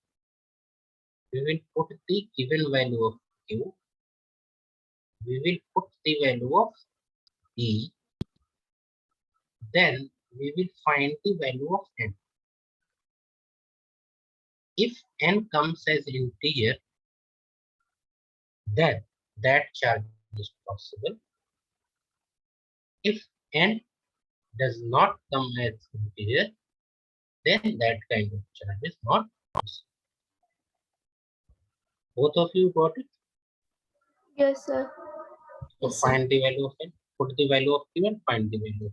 We will put the given value of Q we will put the value of E, then we will find the value of N. If N comes as integer, then that charge is possible. If N does not come as integer, then that kind of charge is not possible. Both of you got it? Yes, sir. So Yes, sir. find the value of N, put the value of Q and find the value of N.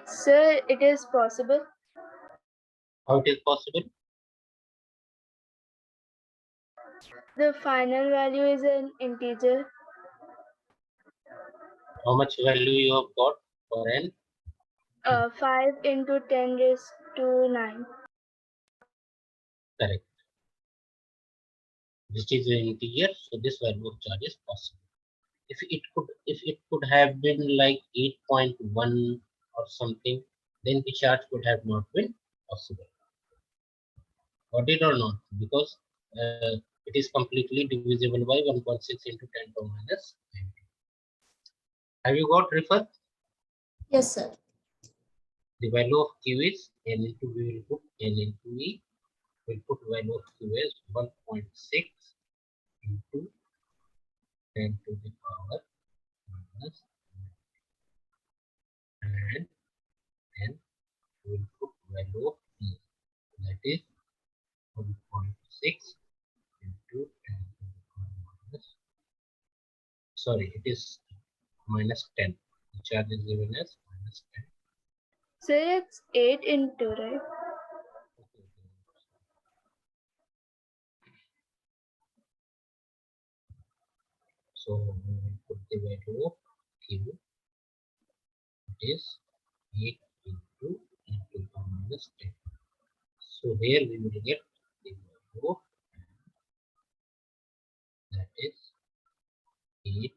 Sir, it is possible. How it is possible? The final value is an integer. How much value you have got for N? 5 into 10 raised to 9. Correct. This is an integer, so this value of charge is possible. If it could have been like 8.1 or something, then the charge would have not been possible. Got it or not? Because it is completely divisible by 1.6 into 10 to minus 90. Have you got Rifat? Yes, sir. The value of Q is N into we will put N into E. We'll put value of Q as 1.6 into 10 to the power minus, and then we will put value of E, that is 1.6 into 10 to the power minus, sorry, it is minus 10. The charge is given as minus 10. Sir, it's 8 into, right? So we will put the value of Q, it is 8 into 10 to the power minus 10. So here we will get the value of, that is 8.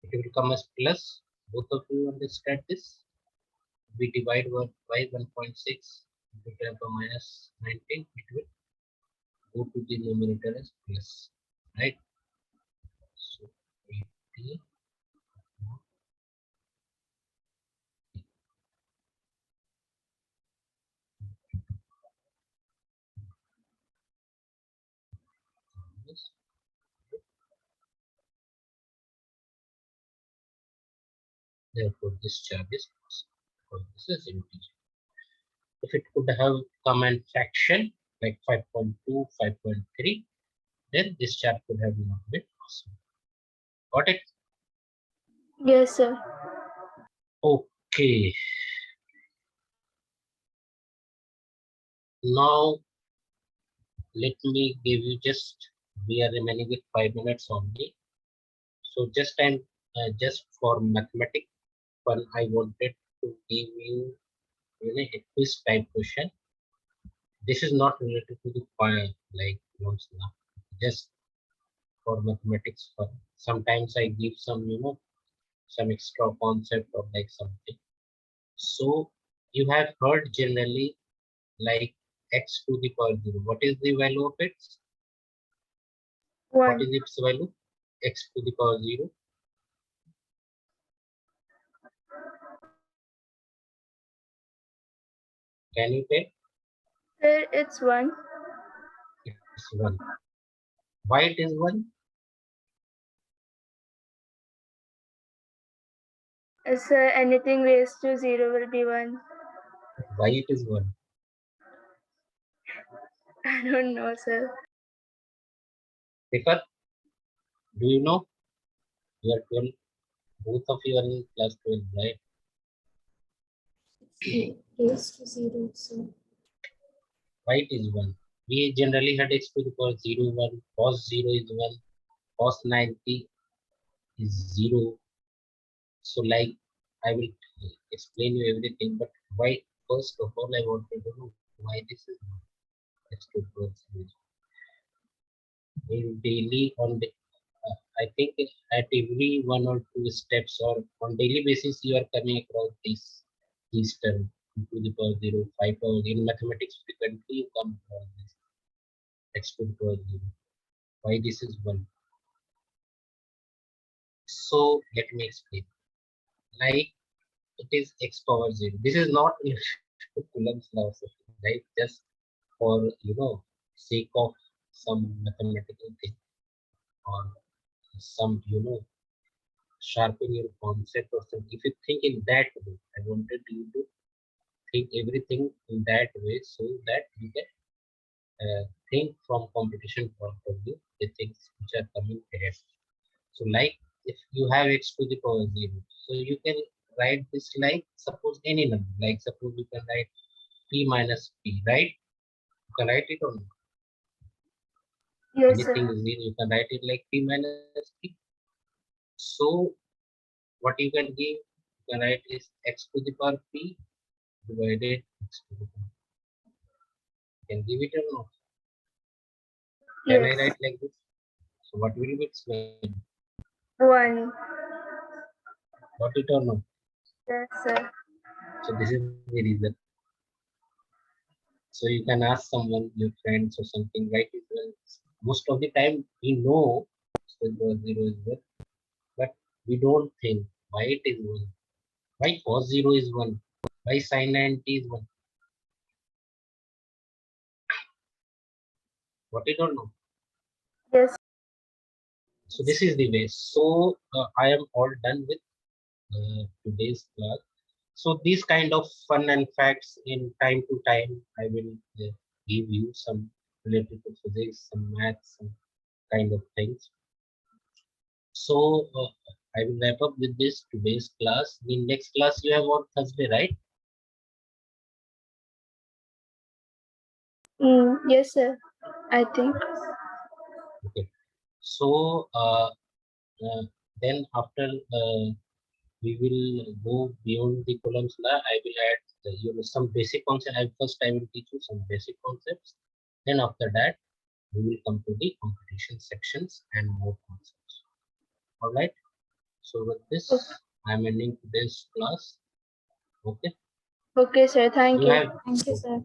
It will come as plus. Both of you understand this? We divide by 1.6 into 10 to minus 19. It will go to the numerator as plus, right? So 80 minus, therefore this charge is possible because this is integer. If it could have come in fraction like 5.2, 5.3, then this charge could have not been possible. Got it? Yes, sir. Okay. Now let me give you we are remaining with 5 minutes only. So just for mathematics fun, I wanted to give a quiz type question. This is not related to the fire like notes now. Just for mathematics fun. Sometimes I give some extra concept or like something. So you have heard generally like x to the power 0. What is the value of x? What 1. is its value? X to the power 0. Can you take? Sir, it's 1. It's 1. Why it is 1? Sir, anything raised to 0 will be 1. Why it is 1? I don't know, sir. Because do you know you are 12, both of you are in class 12, right? It's raised to 0. So Why it is 1? We generally had x to the power 0, 1, cos 0 is 1, cos 90 is 0. So like I will explain you everything, but why first of all I want to know why this is x to the power 0. In daily I think at every 1 or 2 steps or on daily basis you are coming across these terms to the power 0, 5 power in mathematics frequently you come across this x to the power 0. Why this is 1? So let me explain. Like it is x power 0. This is not Coulomb's law of something, right? Just for sake of some mathematical thing or some sharpen your concept or something. If you think in that way, I wanted you to think everything in that way so that you can think from competition point of view, the things which are coming ahead. So like if you have x to the power 0, so you can write this like suppose any number, like suppose you can write p minus p, right? You can write it on Yes, anything sir. is 0, you can write it like p minus p. So what you can give, you can write is x to the power p divided x to the power. Can give it or not? Can I Yes. write like this? So what will be its value? 1. Got it or no? Yes, sir. So this is the reason. So you can ask someone, your friends or something, write it well. Most of the time we know so the 0 is 1, but we don't think why it is 1. Why cos 0 is 1? Why sin 90 is 1? What it or no? Yes. So this is the way. So I am all done with today's class. So these kind of fun and facts in time to time, I will give you some related to physics, some maths, some kind of things. So I will wrap up with this today's class. The next class you have on Thursday, right? Yes, sir. I think. Okay. So then after we will go beyond the Coulomb's law. I will add some basic concepts. I will teach you some basic concepts. Then after that, we will come to the competition sections and more concepts. All right. So with this, I'm ending today's class. Okay. Okay, sir. Thank You you. have thank you, sir.